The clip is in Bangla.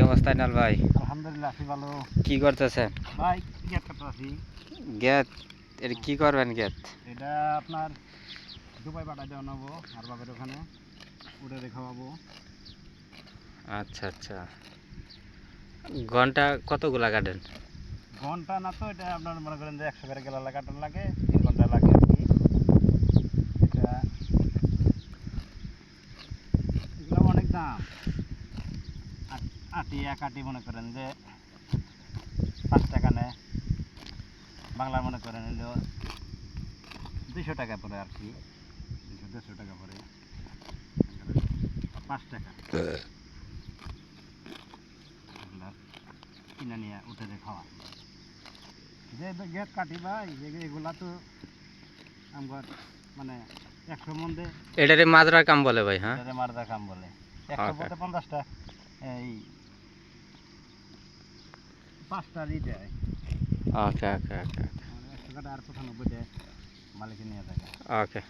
অবস্থা নাল ভাই? আলহামদুলিল্লাহ আছি ভালো। কি করতেছেন ভাই গেট কাটতেছি। গেত? এটা কি করবেন গেত? এটা আপনার দুবাই পাঠাই দেওয়া নেবো আর বাবার ওখানে উঠে খাওয়াবো। আচ্ছা আচ্ছা, ঘন্টা কতগুলা কাটেন? ঘন্টা না তো, এটা আপনার মনে করেন যে 100 করে গেলা কাটান লাগে, 3 ঘন্টা লাগে আর কি। এটা এগুলো অনেক দাম। আটি এক আটি মনে করেন যে 5 টাকা নেয়, বাংলা মনে করেন হলো 200 টাকা পড়ে আর কি, 200-150 টাকা পড়ে, 5 টাকা কিনে নিয়ে উঠে খাওয়া। যে গেট কাটি ভাই, এগুলা তো আমার মানে 100 মধ্যে এটারে মাজরা কাম বলে ভাই? হ্যাঁ, মারদা কাম বলে। 100 মধ্যে 50টা এই 5টা দেয়। ওকে ওকে ওকে 100 কাটা আর 95 মালিকে নিয়ে থাকে। ওকে।